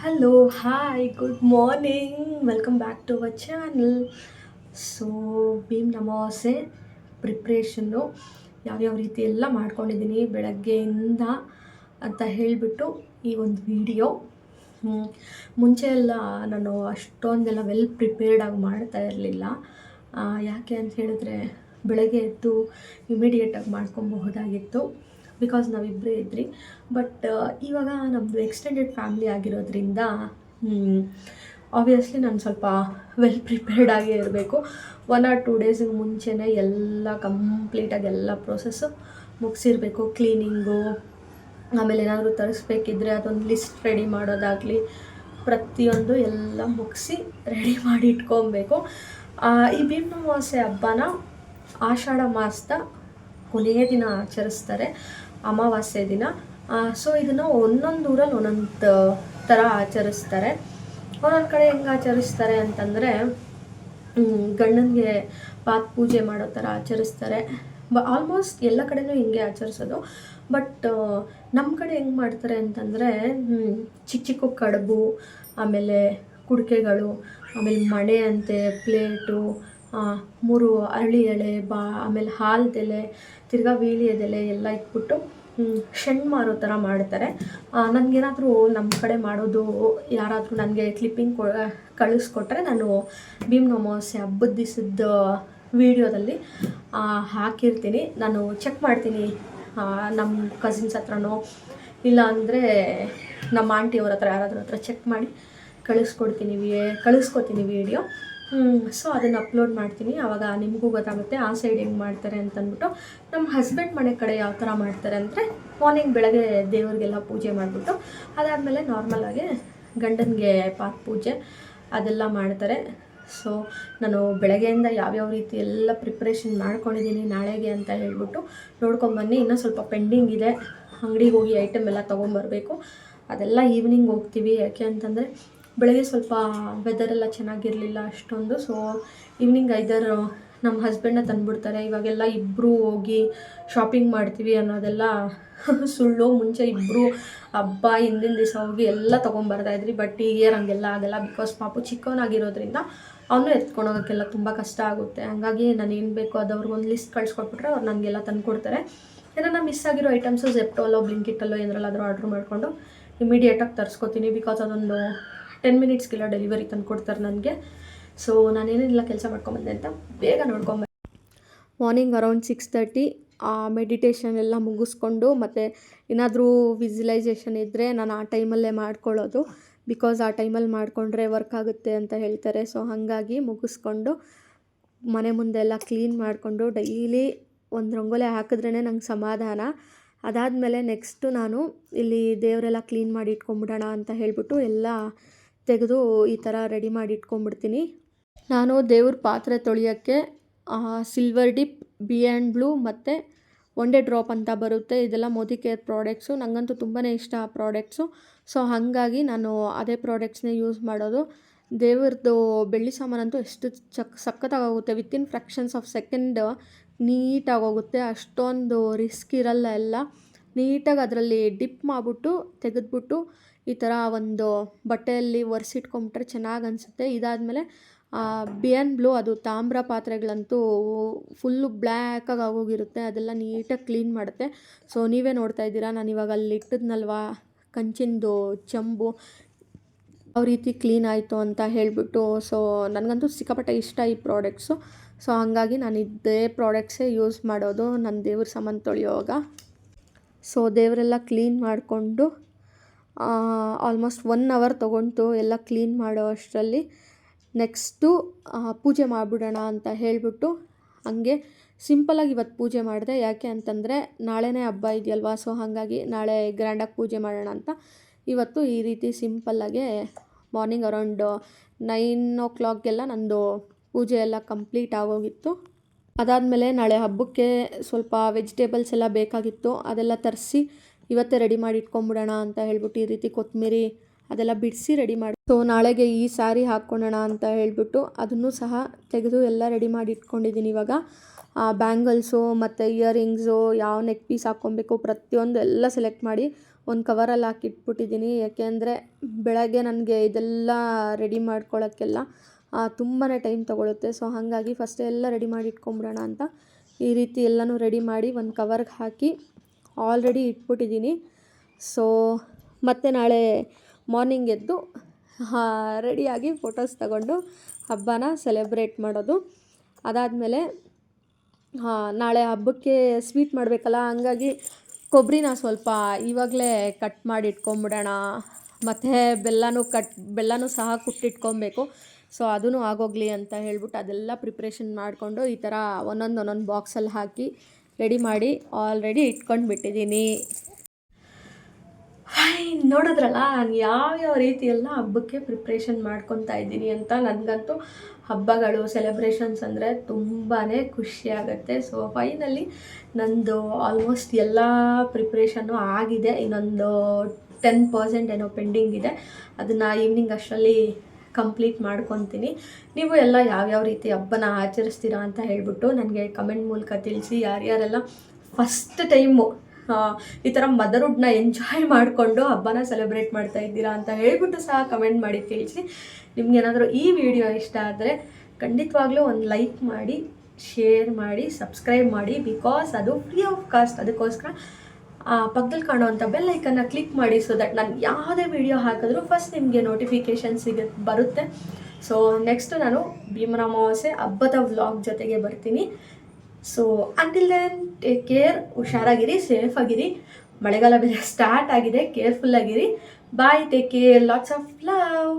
Hello hi good morning welcome back to our channel. So Bheem Amavasya ಪ್ರಿಪ್ರೇಷನ್ನು ಯಾವ್ಯಾವ ರೀತಿ ಎಲ್ಲ ಮಾಡ್ಕೊಂಡಿದ್ದೀನಿ ಬೆಳಗ್ಗೆಯಿಂದ ಅಂತ ಹೇಳಿಬಿಟ್ಟು ಈ ಒಂದು ವಿಡಿಯೋ. ಮುಂಚೆ ಎಲ್ಲ ನಾನು ಅಷ್ಟೊಂದೆಲ್ಲ ವೆಲ್ ಪ್ರಿಪೇರ್ಡಾಗಿ ಮಾಡ್ತಾ ಇರಲಿಲ್ಲ. ಯಾಕೆ ಅಂತ ಹೇಳಿದ್ರೆ ಬೆಳಗ್ಗೆ ಎದ್ದು ಇಮಿಡಿಯೇಟಾಗಿ ಮಾಡ್ಕೊಬಹುದಾಗಿತ್ತು, ಬಿಕಾಸ್ ನಾವಿಬ್ಬರೇ ಇದ್ರಿ. ಬಟ್ ಇವಾಗ ನಮ್ಮದು ಎಕ್ಸ್ಟೆಂಡೆಡ್ ಫ್ಯಾಮ್ಲಿ ಆಗಿರೋದ್ರಿಂದ ಆಬ್ವಿಯಸ್ಲಿ ನಾನು ಸ್ವಲ್ಪ ವೆಲ್ ಪ್ರಿಪೇರ್ಡಾಗೇ ಇರಬೇಕು. 1 or 2 ಡೇಸಿಗೆ ಮುಂಚೆನೇ ಎಲ್ಲ ಕಂಪ್ಲೀಟಾಗಿ ಎಲ್ಲ ಪ್ರೊಸೆಸ್ಸು ಮುಗಿಸಿರಬೇಕು. ಕ್ಲೀನಿಂಗು, ಆಮೇಲೆ ಏನಾದರೂ ತರಿಸ್ಬೇಕಿದ್ರೆ ಅದೊಂದು ಲಿಸ್ಟ್ ರೆಡಿ ಮಾಡೋದಾಗಲಿ, ಪ್ರತಿಯೊಂದು ಎಲ್ಲ ಮುಗಿಸಿ ರೆಡಿ ಮಾಡಿ ಇಟ್ಕೊಬೇಕು. ಈ ಭೀಮ್ ಅಮಾವಾಸ್ಯೆ ಹಬ್ಬನ ಆಷಾಢ ಮಾಸದ ಕೊನೆಯ ದಿನ ಆಚರಿಸ್ತಾರೆ, ಅಮಾವಾಸ್ಯೆ ದಿನ. ಸೊ ಇದನ್ನು ಒಂದೊಂದು ಊರಲ್ಲಿ ಒಂದೊಂದು ಥರ ಆಚರಿಸ್ತಾರೆ. ಒಂದೊಂದು ಕಡೆ ಹೆಂಗೆ ಆಚರಿಸ್ತಾರೆ ಅಂತಂದರೆ ಗಂಡನಿಗೆ ಪಾತ್ ಪೂಜೆ ಮಾಡೋ ಥರ ಆಚರಿಸ್ತಾರೆ. ಆಲ್ಮೋಸ್ಟ್ ಎಲ್ಲ ಕಡೆನೂ ಹಿಂಗೆ ಆಚರಿಸೋದು. ಬಟ್ ನಮ್ಮ ಕಡೆ ಹೆಂಗೆ ಮಾಡ್ತಾರೆ ಅಂತಂದರೆ ಚಿಕ್ಕ ಚಿಕ್ಕ ಕಡುಬು, ಆಮೇಲೆ ಕುಡಿಕೆಗಳು, ಆಮೇಲೆ ಮಣೆ ಅಂತೆ, ಪ್ಲೇಟು, 3 ಅರಳಿ ಎಲೆ, ಆಮೇಲೆ ಹಾಲ್ದೆಲೆ, ತಿರ್ಗಾ ವೀಳ್ಯದೆಲೆ ಎಲ್ಲ ಇಟ್ಬಿಟ್ಟು ಶಣ್ ಮಾರೋ ಥರ ಮಾಡ್ತಾರೆ. ನನಗೇನಾದರೂ ನಮ್ಮ ಕಡೆ ಮಾಡೋದು ಯಾರಾದರೂ ನನಗೆ ಕ್ಲಿಪ್ಪಿಂಗ್ ಕಳಿಸ್ಕೊಟ್ರೆ ನಾನು ಭೀಮ್ ಅಮಾವಾಸ್ಯೆ ಹಬ್ಬದ ದಿವಸದ ವೀಡಿಯೋದಲ್ಲಿ ಹಾಕಿರ್ತೀನಿ. ನಾನು ಚೆಕ್ ಮಾಡ್ತೀನಿ ನಮ್ಮ ಕಸಿನ್ಸ್ ಹತ್ರನೋ ಇಲ್ಲ ಅಂದರೆ ನಮ್ಮ ಆಂಟಿಯವ್ರ ಹತ್ರ ಯಾರಾದ್ರ ಹತ್ರ ಚೆಕ್ ಮಾಡಿ ಕಳಿಸ್ಕೊತೀನಿ ವೀಡಿಯೋ. ಸೊ ಅದನ್ನು ಅಪ್ಲೋಡ್ ಮಾಡ್ತೀನಿ, ಆವಾಗ ನಿಮಗೂ ಗೊತ್ತಾಗುತ್ತೆ ಆ ಸೈಡ್ ಹೆಂಗೆ ಮಾಡ್ತಾರೆ ಅಂತಂದ್ಬಿಟ್ಟು. ನಮ್ಮ ಹಸ್ಬೆಂಡ್ ಮನೆ ಕಡೆ ಯಾವ ಥರ ಮಾಡ್ತಾರೆ ಅಂದರೆ ಮಾರ್ನಿಂಗ್ ಬೆಳಗ್ಗೆ ದೇವ್ರಿಗೆಲ್ಲ ಪೂಜೆ ಮಾಡಿಬಿಟ್ಟು ಅದಾದಮೇಲೆ ನಾರ್ಮಲಾಗಿ ಗಂಡನಿಗೆ ಪಾತ್ ಪೂಜೆ ಅದೆಲ್ಲ ಮಾಡ್ತಾರೆ. ಸೊ ನಾನು ಬೆಳಗ್ಗೆಯಿಂದ ಯಾವ್ಯಾವ ರೀತಿ ಎಲ್ಲ ಪ್ರಿಪ್ರೇಷನ್ ಮಾಡ್ಕೊಂಡಿದ್ದೀನಿ ನಾಳೆಗೆ ಅಂತ ಹೇಳ್ಬಿಟ್ಟು ನೋಡ್ಕೊಂಬನ್ನಿ. ಇನ್ನೂ ಸ್ವಲ್ಪ ಪೆಂಡಿಂಗ್ ಇದೆ, ಅಂಗಡಿಗೆ ಹೋಗಿ ಐಟಮ್ ಎಲ್ಲ ತೊಗೊಂಬರ್ಬೇಕು. ಅದೆಲ್ಲ ಈವ್ನಿಂಗ್ ಹೋಗ್ತೀವಿ. ಯಾಕೆ ಅಂತಂದರೆ ಬೆಳಗ್ಗೆ ಸ್ವಲ್ಪ ವೆದರೆಲ್ಲ ಚೆನ್ನಾಗಿರಲಿಲ್ಲ ಅಷ್ಟೊಂದು. ಸೊ ಈವ್ನಿಂಗ್ ಐದರ್ ನಮ್ಮ ಹಸ್ಬೆಂಡ್ನ ತಂದುಬಿಡ್ತಾರೆ. ಇವಾಗೆಲ್ಲ ಇಬ್ಬರು ಹೋಗಿ ಶಾಪಿಂಗ್ ಮಾಡ್ತೀವಿ ಅನ್ನೋದೆಲ್ಲ ಸುಳ್ಳು. ಮುಂಚೆ ಇಬ್ಬರು ಹಬ್ಬ ಹಿಂದಿನ ದಿವಸ ಹೋಗಿ ಎಲ್ಲ ತೊಗೊಂಬರ್ತಾಯಿದ್ರಿ. ಬಟ್ ಈಗ ಹಂಗೆಲ್ಲ ಆಗಲ್ಲ, ಬಿಕಾಸ್ ಪಾಪು ಚಿಕ್ಕವನಾಗಿರೋದ್ರಿಂದ ಅವನು ಎತ್ಕೊಂಡು ಹೋಗೋಕ್ಕೆಲ್ಲ ತುಂಬ ಕಷ್ಟ ಆಗುತ್ತೆ. ಹಾಗಾಗಿ ನಾನು ಏನು ಬೇಕೋ ಅದು ಅವ್ರಿಗೊಂದು ಲಿಸ್ಟ್ ಕಳಿಸ್ಕೊಟ್ಬಿಟ್ರೆ ಅವ್ರು ನನಗೆಲ್ಲ ತಂದುಕೊಡ್ತಾರೆ. ಏನಾರ ಮಿಸ್ ಆಗಿರೋ ಐಟಮ್ಸು ಜೆಪ್ಟೋಲೋ ಬ್ಲಿಂಕಿಟಲ್ಲೋ ಏನಾರಲ್ಲಾದರೂ ಆರ್ಡ್ರ್ ಮಾಡಿಕೊಂಡು ಇಮಿಡಿಯೇಟಾಗಿ ತರಿಸ್ಕೊತೀನಿ, ಬಿಕಾಸ್ ಅದೊಂದು 10 ಮಿನಿಟ್ಸ್ಗೆಲ್ಲ ಡೆಲಿವರಿ ತಂದು ಕೊಡ್ತಾರೆ ನನಗೆ. ಸೊ ನಾನೇನೆಲ್ಲ ಕೆಲಸ ಮಾಡ್ಕೊಂಬಂದೆ ಅಂತ ಬೇಗ ನೋಡ್ಕೊಂಬಂದೆ. ಮಾರ್ನಿಂಗ್ ಅರೌಂಡ್ 6:30 ಮೆಡಿಟೇಷನ್ ಎಲ್ಲ ಮುಗಿಸ್ಕೊಂಡು, ಮತ್ತು ಏನಾದರೂ ವಿಜುವಲೈಸೇಷನ್ ಇದ್ದರೆ ನಾನು ಆ ಟೈಮಲ್ಲೇ ಮಾಡ್ಕೊಳ್ಳೋದು, ಬಿಕಾಸ್ ಆ ಟೈಮಲ್ಲಿ ಮಾಡಿಕೊಂಡ್ರೆ ವರ್ಕ್ ಆಗುತ್ತೆ ಅಂತ ಹೇಳ್ತಾರೆ. ಸೊ ಹಾಗಾಗಿ ಮುಗಿಸ್ಕೊಂಡು ಮನೆ ಮುಂದೆ ಎಲ್ಲ ಕ್ಲೀನ್ ಮಾಡಿಕೊಂಡು ಡೈಲಿ ಒಂದು ರಂಗೋಲಿ ಹಾಕಿದ್ರೇ ನಂಗೆ ಸಮಾಧಾನ. ಅದಾದಮೇಲೆ ನೆಕ್ಸ್ಟು ನಾನು ಇಲ್ಲಿ ದೇವರೆಲ್ಲ ಕ್ಲೀನ್ ಮಾಡಿ ಇಟ್ಕೊಂಬಿಡೋಣ ಅಂತ ಹೇಳಿಬಿಟ್ಟು ಎಲ್ಲ ತೆಗೆದು ಈ ಥರ ರೆಡಿ ಮಾಡಿ ಇಟ್ಕೊಂಬಿಡ್ತೀನಿ. ನಾನು ದೇವ್ರ ಪಾತ್ರೆ ತೊಳೆಯೋಕ್ಕೆ ಸಿಲ್ವರ್ ಡಿಪ್, ಬಿಯಾಂಡ್ ಬ್ಲೂ ಮತ್ತು ಒಂಡೆ ಡ್ರಾಪ್ ಅಂತ ಬರುತ್ತೆ. ಇದೆಲ್ಲ ಮೋದಿ ಕೇರ್ ಪ್ರಾಡಕ್ಟ್ಸು. ನನಗಂತೂ ತುಂಬಾ ಇಷ್ಟ ಆ ಪ್ರಾಡಕ್ಟ್ಸು. ಸೊ ಹಾಗಾಗಿ ನಾನು ಅದೇ ಪ್ರಾಡಕ್ಟ್ಸ್ನೇ ಯೂಸ್ ಮಾಡೋದು. ದೇವ್ರದ್ದು ಬೆಳ್ಳಿ ಸಾಮಾನಂತೂ ಎಷ್ಟು ಸಖತ್ತಾಗೋಗುತ್ತೆ. ವಿತಿನ್ ಫ್ರ್ಯಾಕ್ಷನ್ಸ್ ಆಫ್ ಸೆಕೆಂಡ್ ನೀಟಾಗೋಗುತ್ತೆ. ಅಷ್ಟೊಂದು ರಿಸ್ಕ್ ಇರಲ್ಲ. ಎಲ್ಲ ನೀಟಾಗಿ ಅದರಲ್ಲಿ ಡಿಪ್ ಮಾಡಿಬಿಟ್ಟು ತೆಗೆದ್ಬಿಟ್ಟು ಈ ಥರ ಒಂದು ಬಟ್ಟೆಯಲ್ಲಿ ಒರೆಸಿಟ್ಕೊಂಬಿಟ್ರೆ ಚೆನ್ನಾಗಿ ಅನಿಸುತ್ತೆ. ಇದಾದಮೇಲೆ ಬಿಯನ್ ಬ್ಲೂ, ಅದು ತಾಮ್ರ ಪಾತ್ರೆಗಳಂತೂ ಫುಲ್ಲು ಬ್ಲ್ಯಾಕಾಗಿ ಆಗೋಗಿರುತ್ತೆ, ಅದೆಲ್ಲ ನೀಟಾಗಿ ಕ್ಲೀನ್ ಮಾಡುತ್ತೆ. ಸೊ ನೀವೇ ನೋಡ್ತಾ ಇದ್ದೀರಾ, ನಾನು ಇವಾಗ ಅಲ್ಲಿ ಇಟ್ಟಿದ್ನಲ್ವ ಕಂಚಿಂದು ಚಂಬು, ಯಾವ ರೀತಿ ಕ್ಲೀನ್ ಆಯಿತು ಅಂತ ಹೇಳಿಬಿಟ್ಟು. ಸೊ ನನಗಂತೂ ಸಿಕ್ಕಾಪಟ್ಟೆ ಇಷ್ಟ ಈ ಪ್ರಾಡಕ್ಟ್ಸು. ಸೊ ಹಾಗಾಗಿ ನಾನು ಇದೇ ಪ್ರಾಡಕ್ಟ್ಸೇ ಯೂಸ್ ಮಾಡೋದು ನನ್ನ ದೇವ್ರ ಸಾಮಾನು ತೊಳೆಯುವಾಗ. ಸೊ ದೇವರೆಲ್ಲ ಕ್ಲೀನ್ ಮಾಡಿಕೊಂಡು ಆಲ್ಮೋಸ್ಟ್ 1 hour ತೊಗೊಂತು ಎಲ್ಲ ಕ್ಲೀನ್ ಮಾಡೋ ಅಷ್ಟರಲ್ಲಿ. ನೆಕ್ಸ್ಟು ಪೂಜೆ ಮಾಡಿಬಿಡೋಣ ಅಂತ ಹೇಳಿಬಿಟ್ಟು ಹಂಗೆ ಸಿಂಪಲಾಗಿ ಇವತ್ತು ಪೂಜೆ ಮಾಡಿದೆ. ಯಾಕೆ ಅಂತಂದರೆ ನಾಳೆನೇ ಹಬ್ಬ ಇದೆಯಲ್ವ. ಸೊ ಹಾಗಾಗಿ ನಾಳೆ ಗ್ರ್ಯಾಂಡಾಗಿ ಪೂಜೆ ಮಾಡೋಣ ಅಂತ ಇವತ್ತು ಈ ರೀತಿ ಸಿಂಪಲ್ಲಾಗೆ ಮಾರ್ನಿಂಗ್ ಅರೌಂಡ್ 9 o'clock ನಂದು ಪೂಜೆ ಎಲ್ಲ ಕಂಪ್ಲೀಟ್ ಆಗೋಗಿತ್ತು. ಅದಾದಮೇಲೆ ನಾಳೆ ಹಬ್ಬಕ್ಕೆ ಸ್ವಲ್ಪ ವೆಜಿಟೇಬಲ್ಸ್ ಎಲ್ಲ ಬೇಕಾಗಿತ್ತು, ಅದೆಲ್ಲ ತರಿಸಿ ಇವತ್ತೇ ರೆಡಿ ಮಾಡಿ ಇಟ್ಕೊಂಬಿಡೋಣ ಅಂತ ಹೇಳ್ಬಿಟ್ಟು ಈ ರೀತಿ ಕೊತ್ತಂಬರಿ ಅದೆಲ್ಲ ಬಿಡಿಸಿ ರೆಡಿ ಮಾಡಿ. ಸೊ ನಾಳೆಗೆ ಈ ಸ್ಯಾರಿ ಹಾಕ್ಕೊಳ್ಳೋಣ ಅಂತ ಹೇಳಿಬಿಟ್ಟು ಅದನ್ನು ಸಹ ತೆಗೆದು ಎಲ್ಲ ರೆಡಿ ಮಾಡಿ ಇಟ್ಕೊಂಡಿದ್ದೀನಿ. ಇವಾಗ ಬ್ಯಾಂಗಲ್ಸು ಮತ್ತು ಇಯರಿಂಗ್ಸು, ಯಾವ ನೆಕ್ ಪೀಸ್ ಹಾಕ್ಕೊಬೇಕು ಪ್ರತಿಯೊಂದು ಎಲ್ಲ ಸೆಲೆಕ್ಟ್ ಮಾಡಿ ಒಂದು ಕವರಲ್ಲಿ ಹಾಕಿಟ್ಬಿಟ್ಟಿದ್ದೀನಿ. ಯಾಕೆಂದರೆ ಬೆಳಗ್ಗೆ ನನಗೆ ಇದೆಲ್ಲ ರೆಡಿ ಮಾಡ್ಕೊಳ್ಳೋಕ್ಕೆಲ್ಲ ತುಂಬಾ ಟೈಮ್ ತೊಗೊಳುತ್ತೆ. ಸೊ ಹಾಗಾಗಿ ಫಸ್ಟೇ ಎಲ್ಲ ರೆಡಿ ಮಾಡಿ ಇಟ್ಕೊಂಬಿಡೋಣ ಅಂತ ಈ ರೀತಿ ಎಲ್ಲನೂ ರೆಡಿ ಮಾಡಿ ಒಂದು ಕವರ್ಗೆ ಹಾಕಿ ಆಲ್ರೆಡಿ ಇಟ್ಬಿಟ್ಟಿದ್ದೀನಿ. ಸೊ ಮತ್ತೆ ನಾಳೆ ಮಾರ್ನಿಂಗ್ ಎದ್ದು ರೆಡಿಯಾಗಿ ಫೋಟೋಸ್ ತಗೊಂಡು ಹಬ್ಬನ ಸೆಲೆಬ್ರೇಟ್ ಮಾಡೋದು. ಅದಾದಮೇಲೆ ನಾಳೆ ಹಬ್ಬಕ್ಕೆ ಸ್ವೀಟ್ ಮಾಡಬೇಕಲ್ಲ, ಹಂಗಾಗಿ ಕೊಬ್ಬರಿನ ಸ್ವಲ್ಪ ಇವಾಗಲೇ ಕಟ್ ಮಾಡಿ ಇಟ್ಕೊಂಬಿಡೋಣ. ಮತ್ತು ಬೆಲ್ಲನೂ ಸಹ ಕುಟ್ಟಿಟ್ಕೊಬೇಕು. ಸೊ ಅದೂ ಆಗೋಗಲಿ ಅಂತ ಹೇಳ್ಬಿಟ್ಟು ಅದೆಲ್ಲ ಪ್ರಿಪ್ರೇಷನ್ ಮಾಡಿಕೊಂಡು ಈ ಥರ ಒಂದೊಂದು ಬಾಕ್ಸಲ್ಲಿ ಹಾಕಿ ರೆಡಿ ಮಾಡಿ ಆಲ್ರೆಡಿ ಇಟ್ಕೊಂಡು ಬಿಟ್ಟಿದ್ದೀನಿ. ನೋಡಿದ್ರಲ್ಲ ನಾನು ಯಾವ್ಯಾವ ರೀತಿ ಎಲ್ಲ ಹಬ್ಬಕ್ಕೆ ಪ್ರಿಪ್ರೇಷನ್ ಮಾಡ್ಕೊತಾ ಇದ್ದೀನಿ ಅಂತ. ನನಗಂತೂ ಹಬ್ಬಗಳು ಸೆಲೆಬ್ರೇಷನ್ಸ್ ಅಂದರೆ ತುಂಬಾ ಖುಷಿಯಾಗುತ್ತೆ. ಸೊ ಫೈನಲಿ ನಂದು ಆಲ್ಮೋಸ್ಟ್ ಎಲ್ಲ ಪ್ರಿಪ್ರೇಷನ್ನು ಆಗಿದೆ. ಇನ್ನೊಂದು 10% ಏನೋ ಪೆಂಡಿಂಗ್ ಇದೆ. ಅದನ್ನು ಈವ್ನಿಂಗ್ ಅಷ್ಟರಲ್ಲಿ ಕಂಪ್ಲೀಟ್ ಮಾಡ್ಕೊತೀನಿ. ನೀವು ಎಲ್ಲ ಯಾವ್ಯಾವ ರೀತಿ ಹಬ್ಬನ ಆಚರಿಸ್ತೀರಾ ಅಂತ ಹೇಳ್ಬಿಟ್ಟು ನನಗೆ ಕಮೆಂಟ್ ಮೂಲಕ ತಿಳಿಸಿ. ಯಾರ್ಯಾರೆಲ್ಲ ಫಸ್ಟ್ ಟೈಮು ಈ ಥರ ಮದರ್ಹುಡ್ನ ಎಂಜಾಯ್ ಮಾಡಿಕೊಂಡು ಹಬ್ಬನ ಸೆಲೆಬ್ರೇಟ್ ಮಾಡ್ತಾ ಇದ್ದೀರಾ ಅಂತ ಹೇಳ್ಬಿಟ್ಟು ಸಹ ಕಮೆಂಟ್ ಮಾಡಿ ತಿಳಿಸಿ. ನಿಮ್ಗೇನಾದರೂ ಈ ವಿಡಿಯೋ ಇಷ್ಟ ಆದರೆ ಖಂಡಿತವಾಗ್ಲೂ ಒಂದು ಲೈಕ್ ಮಾಡಿ, ಶೇರ್ ಮಾಡಿ, ಸಬ್ಸ್ಕ್ರೈಬ್ ಮಾಡಿ. ಬಿಕಾಸ್ ಅದು ಫ್ರೀ ಆಫ್ ಕಾಸ್ಟ್. ಅದಕ್ಕೋಸ್ಕರ ಪಕ್ಕದಲ್ಲಿ ಕಾಣುವಂಥ ಬೆಲ್ ಐಕನ್ನ ಕ್ಲಿಕ್ ಮಾಡಿ. ಸೊ ದಟ್ ನಾನು ಯಾವುದೇ ವಿಡಿಯೋ ಹಾಕಿದ್ರೂ ಫಸ್ಟ್ ನಿಮಗೆ ನೋಟಿಫಿಕೇಷನ್ ಬರುತ್ತೆ. ಸೊ ನೆಕ್ಸ್ಟು ನಾನು ಭೀಮನ ಅಮಾವಾಸ್ಯೆ ಹಬ್ಬದ ವ್ಲಾಗ್ ಜೊತೆಗೆ ಬರ್ತೀನಿ. So until then take care, ಹುಷಾರಾಗಿರಿ, ಸೇಫಾಗಿರಿ. ಮಳೆಗಾಲ ಬೇರೆ ಸ್ಟಾರ್ಟ್ ಆಗಿದೆ, ಕೇರ್ಫುಲ್ಲಾಗಿರಿ. Bye, take care, lots of love.